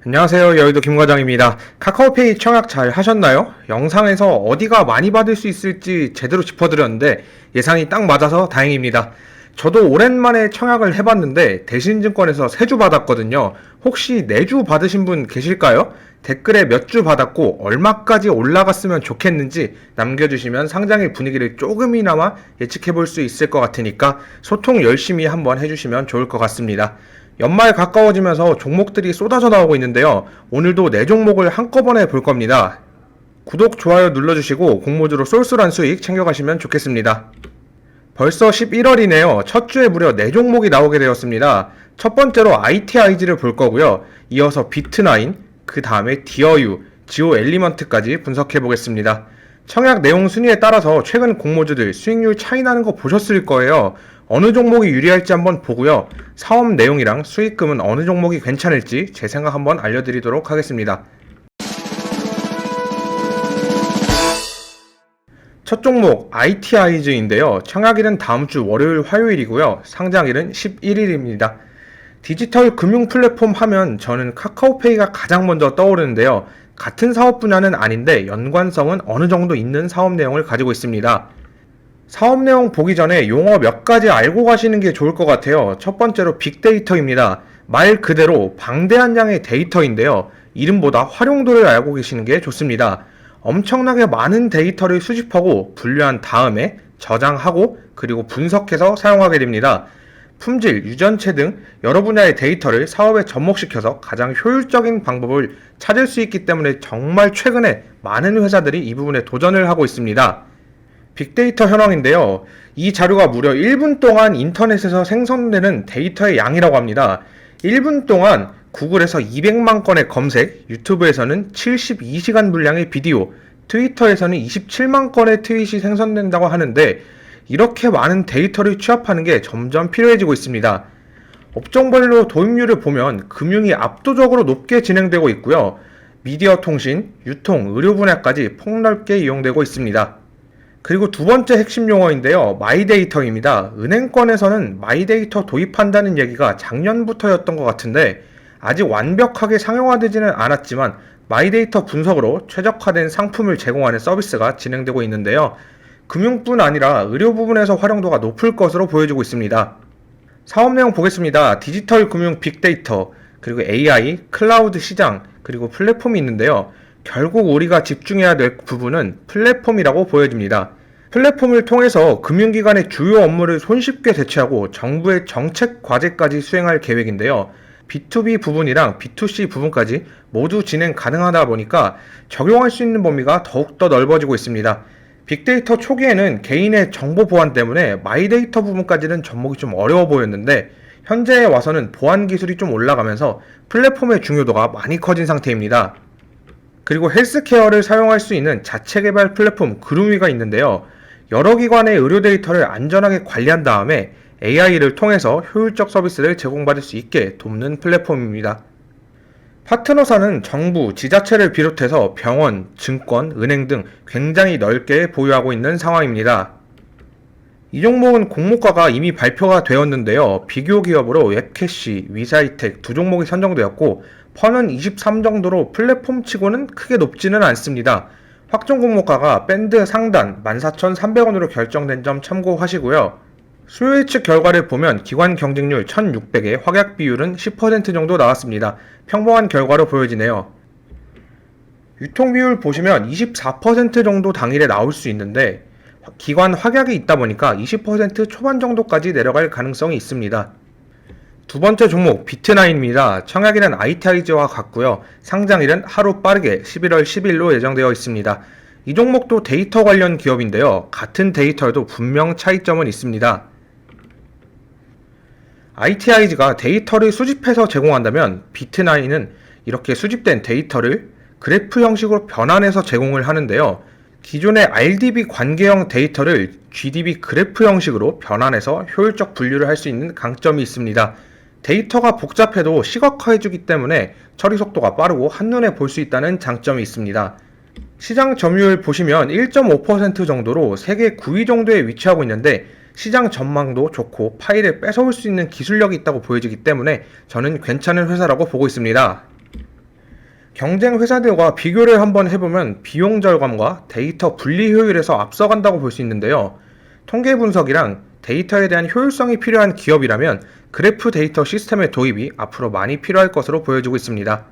안녕하세요. 여의도 김과장입니다. 카카오페이 청약 잘 하셨나요? 영상에서 어디가 많이 받을 수 있을지 제대로 짚어드렸는데 예상이 딱 맞아서 다행입니다. 저도 오랜만에 청약을 해봤는데 대신증권에서 3주 받았거든요. 혹시 4주 받으신 분 계실까요? 댓글에 몇 주 받았고 얼마까지 올라갔으면 좋겠는지 남겨주시면 상장의 분위기를 조금이나마 예측해볼 수 있을 것 같으니까 소통 열심히 한번 해주시면 좋을 것 같습니다. 연말 가까워지면서 종목들이 쏟아져 나오고 있는데요. 오늘도 4종목을 한꺼번에 볼 겁니다. 구독, 좋아요 눌러주시고 공모주로 쏠쏠한 수익 챙겨가시면 좋겠습니다. 벌써 11월이네요. 첫 주에 무려 4종목이 나오게 되었습니다. 첫 번째로 ITIG를 볼 거고요. 이어서 비트나인, 그 다음에 디어유, 지오 엘리먼트까지 분석해 보겠습니다. 청약 내용 순위에 따라서 최근 공모주들 수익률 차이 나는 거 보셨을 거예요. 어느 종목이 유리할지 한번 보고요. 사업 내용이랑 수익금은 어느 종목이 괜찮을지 제 생각 한번 알려드리도록 하겠습니다. 첫 종목 ITIG인데요. 청약일은 다음 주 월요일 화요일이고요. 상장일은 11일입니다. 디지털 금융 플랫폼 하면 저는 카카오페이가 가장 먼저 떠오르는데요. 같은 사업 분야는 아닌데 연관성은 어느 정도 있는 사업 내용을 가지고 있습니다. 사업 내용 보기 전에 용어 몇 가지 알고 가시는 게 좋을 것 같아요. 첫 번째로 빅데이터입니다. 말 그대로 방대한 양의 데이터인데요. 이름보다 활용도를 알고 계시는 게 좋습니다. 엄청나게 많은 데이터를 수집하고 분류한 다음에 저장하고 그리고 분석해서 사용하게 됩니다. 품질, 유전체 등 여러 분야의 데이터를 사업에 접목시켜서 가장 효율적인 방법을 찾을 수 있기 때문에 정말 최근에 많은 회사들이 이 부분에 도전을 하고 있습니다. 빅데이터 현황인데요. 이 자료가 무려 1분 동안 인터넷에서 생성되는 데이터의 양이라고 합니다. 1분 동안 구글에서 200만 건의 검색, 유튜브에서는 72시간 분량의 비디오, 트위터에서는 27만 건의 트윗이 생성된다고 하는데 이렇게 많은 데이터를 취합하는 게 점점 필요해지고 있습니다. 업종별로 도입률을 보면 금융이 압도적으로 높게 진행되고 있고요. 미디어 통신, 유통, 의료 분야까지 폭넓게 이용되고 있습니다. 그리고 두 번째 핵심 용어인데요. 마이데이터입니다. 은행권에서는 마이데이터 도입한다는 얘기가 작년부터였던 것 같은데 아직 완벽하게 상용화되지는 않았지만 마이데이터 분석으로 최적화된 상품을 제공하는 서비스가 진행되고 있는데요. 금융뿐 아니라 의료 부분에서 활용도가 높을 것으로 보여지고 있습니다. 사업 내용 보겠습니다. 디지털 금융 빅데이터, 그리고 AI, 클라우드 시장, 그리고 플랫폼이 있는데요. 결국 우리가 집중해야 될 부분은 플랫폼이라고 보여집니다. 플랫폼을 통해서 금융기관의 주요 업무를 손쉽게 대체하고 정부의 정책 과제까지 수행할 계획인데요. B2B 부분이랑 B2C 부분까지 모두 진행 가능하다 보니까 적용할 수 있는 범위가 더욱더 넓어지고 있습니다. 빅데이터 초기에는 개인의 정보 보안 때문에 마이데이터 부분까지는 접목이 좀 어려워 보였는데 현재에 와서는 보안 기술이 좀 올라가면서 플랫폼의 중요도가 많이 커진 상태입니다. 그리고 헬스케어를 사용할 수 있는 자체 개발 플랫폼 그루미가 있는데요. 여러 기관의 의료 데이터를 안전하게 관리한 다음에 AI를 통해서 효율적 서비스를 제공받을 수 있게 돕는 플랫폼입니다. 파트너사는 정부, 지자체를 비롯해서 병원, 증권, 은행 등 굉장히 넓게 보유하고 있는 상황입니다. 이 종목은 공모가가 이미 발표가 되었는데요. 비교 기업으로 웹캐시, 위사이텍 두 종목이 선정되었고 펀은 23 정도로 플랫폼 치고는 크게 높지는 않습니다. 확정 공모가가 밴드 상단 14,300원으로 결정된 점 참고하시고요. 수요 예측 결과를 보면 기관 경쟁률 1600에 확약 비율은 10% 정도 나왔습니다. 평범한 결과로 보여지네요. 유통 비율 보시면 24% 정도 당일에 나올 수 있는데 기관 확약이 있다 보니까 20% 초반 정도까지 내려갈 가능성이 있습니다. 두 번째 종목 비트나인입니다. 청약일은 ITIG와 같고요. 상장일은 하루 빠르게 11월 10일로 예정되어 있습니다. 이 종목도 데이터 관련 기업인데요. 같은 데이터에도 분명 차이점은 있습니다. ITIG가 데이터를 수집해서 제공한다면 비트나인은 이렇게 수집된 데이터를 그래프 형식으로 변환해서 제공을 하는데요. 기존의 RDB 관계형 데이터를 GDB 그래프 형식으로 변환해서 효율적 분류를 할 수 있는 강점이 있습니다. 데이터가 복잡해도 시각화해주기 때문에 처리 속도가 빠르고 한눈에 볼 수 있다는 장점이 있습니다. 시장 점유율 보시면 1.5% 정도로 세계 9위 정도에 위치하고 있는데 시장 전망도 좋고 파일을 뺏어올 수 있는 기술력이 있다고 보여지기 때문에 저는 괜찮은 회사라고 보고 있습니다. 경쟁 회사들과 비교를 한번 해보면 비용 절감과 데이터 분리 효율에서 앞서간다고 볼 수 있는데요. 통계 분석이랑 데이터에 대한 효율성이 필요한 기업이라면 그래프 데이터 시스템의 도입이 앞으로 많이 필요할 것으로 보여지고 있습니다.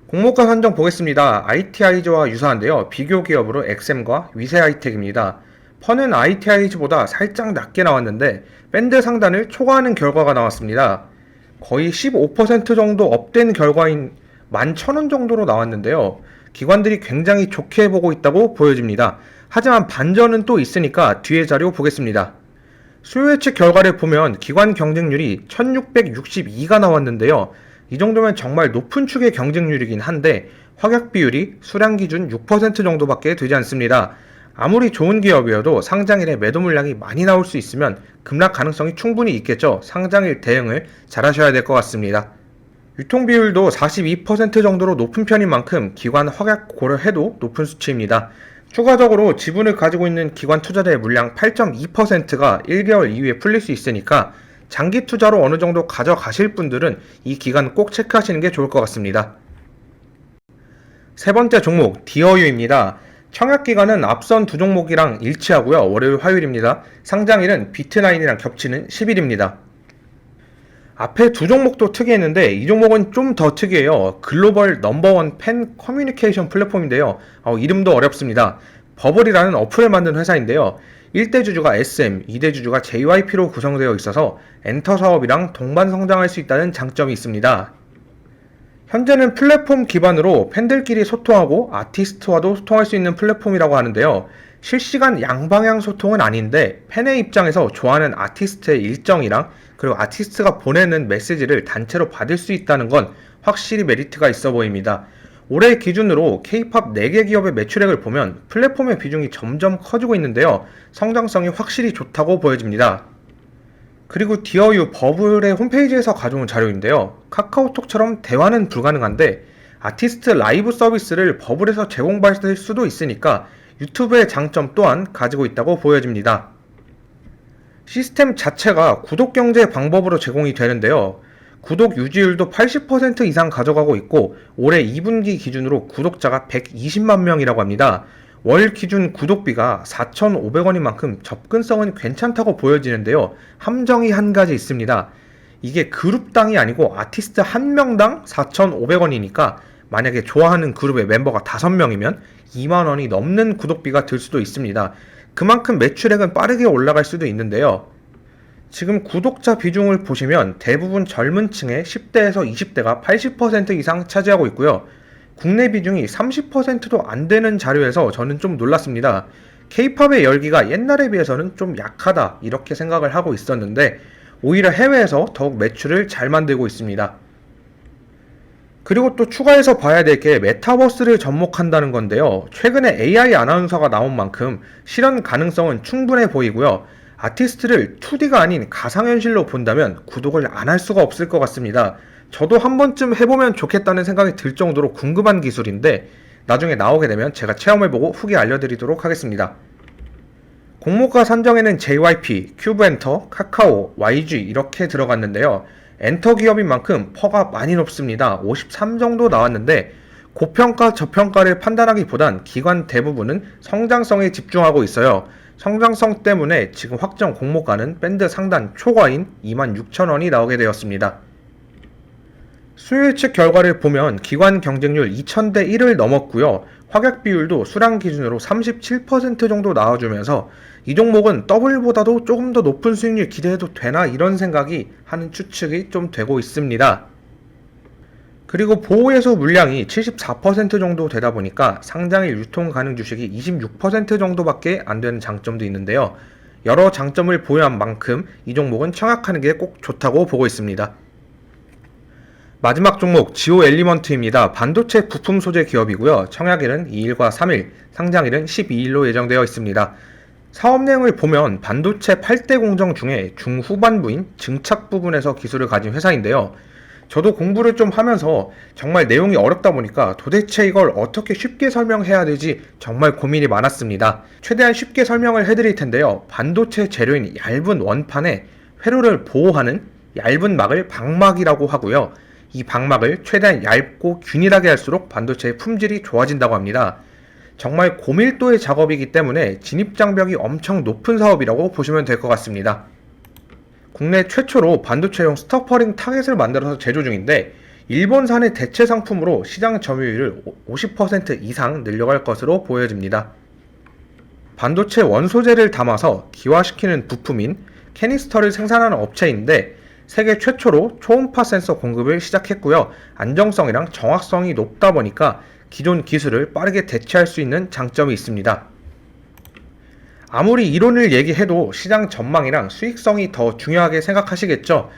공모가 산정 보겠습니다. ITI즈와 유사한데요. 비교 기업으로 엑셈과 위세하이텍입니다. 펀은 ITI즈보다 살짝 낮게 나왔는데 밴드 상단을 초과하는 결과가 나왔습니다. 거의 15% 정도 업된 결과인 11,000원 정도로 나왔는데요. 기관들이 굉장히 좋게 보고 있다고 보여집니다. 하지만 반전은 또 있으니까 뒤에 자료 보겠습니다. 수요 예측 결과를 보면 기관 경쟁률이 1662가 나왔는데요. 이 정도면 정말 높은 축의 경쟁률이긴 한데 확약 비율이 수량 기준 6% 정도밖에 되지 않습니다. 아무리 좋은 기업이어도 상장일에 매도 물량이 많이 나올 수 있으면 급락 가능성이 충분히 있겠죠. 상장일 대응을 잘 하셔야 될 것 같습니다. 유통 비율도 42% 정도로 높은 편인 만큼 기관 확약 고려해도 높은 수치입니다. 추가적으로 지분을 가지고 있는 기관 투자자의 물량 8.2%가 1개월 이후에 풀릴 수 있으니까 장기 투자로 어느 정도 가져가실 분들은 이 기간 꼭 체크하시는 게 좋을 것 같습니다. 세 번째 종목 디어유입니다. 청약 기간은 앞선 두 종목이랑 일치하고요. 월요일 화요일입니다. 상장일은 비트나인이랑 겹치는 10일입니다. 앞에 두 종목도 특이했는데 이 종목은 좀 더 특이해요. 글로벌 넘버원 팬 커뮤니케이션 플랫폼인데요. 이름도 어렵습니다. 버블이라는 어플을 만든 회사인데요. 1대 주주가 SM, 2대 주주가 JYP로 구성되어 있어서 엔터 사업이랑 동반 성장할 수 있다는 장점이 있습니다. 현재는 플랫폼 기반으로 팬들끼리 소통하고 아티스트와도 소통할 수 있는 플랫폼이라고 하는데요. 실시간 양방향 소통은 아닌데 팬의 입장에서 좋아하는 아티스트의 일정이랑 그리고 아티스트가 보내는 메시지를 단체로 받을 수 있다는 건 확실히 메리트가 있어 보입니다. 올해 기준으로 K-POP 4개 기업의 매출액을 보면 플랫폼의 비중이 점점 커지고 있는데요. 성장성이 확실히 좋다고 보여집니다. 그리고 디어유 버블의 홈페이지에서 가져온 자료인데요. 카카오톡처럼 대화는 불가능한데 아티스트 라이브 서비스를 버블에서 제공받을 수도 있으니까 유튜브의 장점 또한 가지고 있다고 보여집니다. 시스템 자체가 구독 경제 방법으로 제공이 되는데요. 구독 유지율도 80% 이상 가져가고 있고 올해 2분기 기준으로 구독자가 120만 명이라고 합니다. 월 기준 구독비가 4,500원인 만큼 접근성은 괜찮다고 보여지는데요. 함정이 한 가지 있습니다. 이게 그룹당이 아니고 아티스트 한 명당 4,500원이니까 만약에 좋아하는 그룹의 멤버가 5명이면 2만원이 넘는 구독비가 들 수도 있습니다. 그만큼 매출액은 빠르게 올라갈 수도 있는데요. 지금 구독자 비중을 보시면 대부분 젊은 층의 10대에서 20대가 80% 이상 차지하고 있고요. 국내 비중이 30%도 안 되는 자료에서 저는 좀 놀랐습니다. K-POP의 열기가 옛날에 비해서는 좀 약하다 이렇게 생각을 하고 있었는데 오히려 해외에서 더욱 매출을 잘 만들고 있습니다. 그리고 또 추가해서 봐야 될 게 메타버스를 접목한다는 건데요. 최근에 AI 아나운서가 나온 만큼 실현 가능성은 충분해 보이고요. 아티스트를 2D가 아닌 가상현실로 본다면 구독을 안 할 수가 없을 것 같습니다. 저도 한 번쯤 해보면 좋겠다는 생각이 들 정도로 궁금한 기술인데 나중에 나오게 되면 제가 체험해보고 후기 알려드리도록 하겠습니다. 공모가 산정에는 JYP, 큐브엔터, 카카오, YG 이렇게 들어갔는데요. 엔터 기업인 만큼 퍼가 많이 높습니다. 53 정도 나왔는데 고평가 저평가를 판단하기보단 기관 대부분은 성장성에 집중하고 있어요. 성장성 때문에 지금 확정 공모가는 밴드 상단 초과인 26,000원이 나오게 되었습니다. 수요 예측 결과를 보면 기관 경쟁률 2000대 1을 넘었고요. 확약 비율도 수량 기준으로 37% 정도 나와주면서 이 종목은 더블보다도 조금 더 높은 수익률 기대해도 되나 이런 생각이 하는 추측이 좀 되고 있습니다. 그리고 보호예수 물량이 74% 정도 되다 보니까 상장일 유통 가능 주식이 26% 정도밖에 안 되는 장점도 있는데요. 여러 장점을 보유한 만큼 이 종목은 청약하는 게 꼭 좋다고 보고 있습니다. 마지막 종목 지오 엘리먼트입니다. 반도체 부품 소재 기업이고요. 청약일은 2일과 3일, 상장일은 12일로 예정되어 있습니다. 사업 내용을 보면 반도체 8대 공정 중에 중후반부인 증착 부분에서 기술을 가진 회사인데요. 저도 공부를 좀 하면서 정말 내용이 어렵다 보니까 도대체 이걸 어떻게 쉽게 설명해야 되지 정말 고민이 많았습니다. 최대한 쉽게 설명을 해드릴 텐데요. 반도체 재료인 얇은 원판에 회로를 보호하는 얇은 막을 방막이라고 하고요. 이 방막을 최대한 얇고 균일하게 할수록 반도체의 품질이 좋아진다고 합니다. 정말 고밀도의 작업이기 때문에 진입장벽이 엄청 높은 사업이라고 보시면 될 것 같습니다. 국내 최초로 반도체용 스토퍼링 타겟을 만들어서 제조 중인데 일본산의 대체 상품으로 시장 점유율을 50% 이상 늘려갈 것으로 보여집니다. 반도체 원소재를 담아서 기화시키는 부품인 캐니스터를 생산하는 업체인데 세계 최초로 초음파 센서 공급을 시작했고요. 안정성이랑 정확성이 높다 보니까 기존 기술을 빠르게 대체할 수 있는 장점이 있습니다. 아무리 이론을 얘기해도 시장 전망이랑 수익성이 더 중요하게 생각하시겠죠?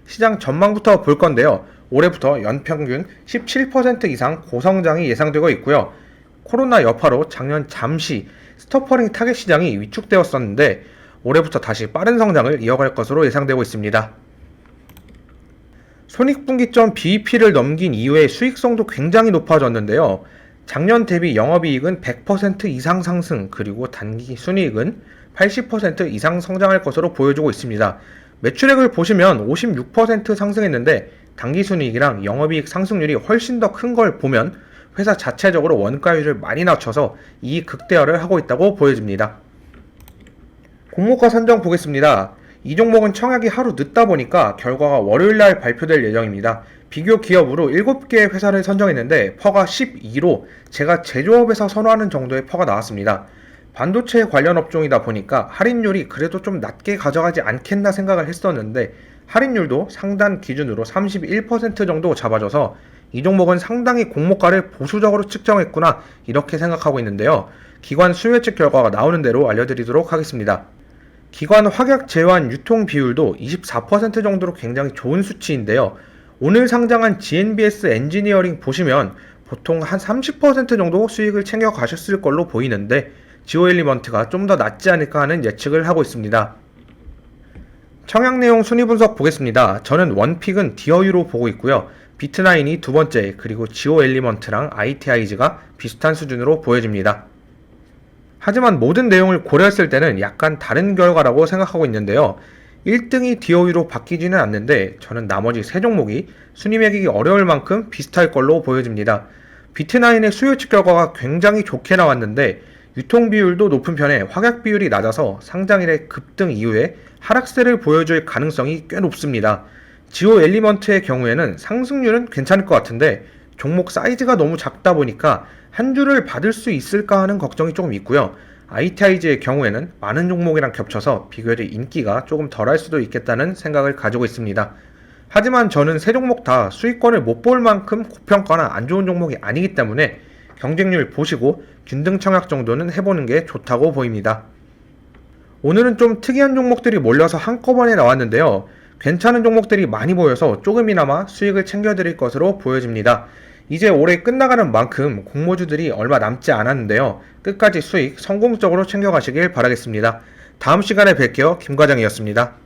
시장 전망부터 볼 건데요. 올해부터 연평균 17% 이상 고성장이 예상되고 있고요. 코로나 여파로 작년 잠시 스토퍼링 타겟 시장이 위축되었었는데 올해부터 다시 빠른 성장을 이어갈 것으로 예상되고 있습니다. 손익분기점 BEP를 넘긴 이후에 수익성도 굉장히 높아졌는데요. 작년 대비 영업이익은 100% 이상 상승, 그리고 단기 순이익은 80% 이상 성장할 것으로 보여주고 있습니다. 매출액을 보시면 56% 상승했는데 단기 순이익이랑 영업이익 상승률이 훨씬 더 큰 걸 보면 회사 자체적으로 원가율을 많이 낮춰서 이익 극대화를 하고 있다고 보여집니다. 공모가 선정 보겠습니다. 이 종목은 청약이 하루 늦다 보니까 결과가 월요일날 발표될 예정입니다. 비교 기업으로 7개의 회사를 선정했는데 퍼가 12로 제가 제조업에서 선호하는 정도의 퍼가 나왔습니다. 반도체 관련 업종이다 보니까 할인율이 그래도 좀 낮게 가져가지 않겠나 생각을 했었는데 할인율도 상단 기준으로 31% 정도 잡아줘서 이 종목은 상당히 공모가를 보수적으로 측정했구나 이렇게 생각하고 있는데요. 기관 수요예측 결과가 나오는 대로 알려드리도록 하겠습니다. 기관 확약 제환 유통 비율도 24% 정도로 굉장히 좋은 수치인데요. 오늘 상장한 GNBS 엔지니어링 보시면 보통 한 30% 정도 수익을 챙겨 가셨을 걸로 보이는데 지오엘리먼트가 좀 더 낫지 않을까 하는 예측을 하고 있습니다. 청약 내용 순위 분석 보겠습니다. 저는 원픽은 디어유로 보고 있고요. 비트나인이 두 번째, 그리고 지오엘리먼트랑 ITIG가 비슷한 수준으로 보여집니다. 하지만 모든 내용을 고려했을 때는 약간 다른 결과라고 생각하고 있는데요. 1등이 디어유로 바뀌지는 않는데 저는 나머지 세 종목이 순위 매기기 어려울 만큼 비슷할 걸로 보여집니다. 비트나인의 수요측 결과가 굉장히 좋게 나왔는데 유통 비율도 높은 편에 확약 비율이 낮아서 상장일의 급등 이후에 하락세를 보여줄 가능성이 꽤 높습니다. 지오 엘리먼트의 경우에는 상승률은 괜찮을 것 같은데 종목 사이즈가 너무 작다 보니까 한 주를 받을 수 있을까 하는 걱정이 조금 있고요. ITIG의 경우에는 많은 종목이랑 겹쳐서 비교적 인기가 조금 덜할 수도 있겠다는 생각을 가지고 있습니다. 하지만 저는 세 종목 다 수익권을 못 볼 만큼 고평가나 안 좋은 종목이 아니기 때문에 경쟁률 보시고 균등 청약 정도는 해보는 게 좋다고 보입니다. 오늘은 좀 특이한 종목들이 몰려서 한꺼번에 나왔는데요. 괜찮은 종목들이 많이 보여서 조금이나마 수익을 챙겨드릴 것으로 보여집니다. 이제 올해 끝나가는 만큼 공모주들이 얼마 남지 않았는데요. 끝까지 수익 성공적으로 챙겨가시길 바라겠습니다. 다음 시간에 뵐게요. 김과장이었습니다.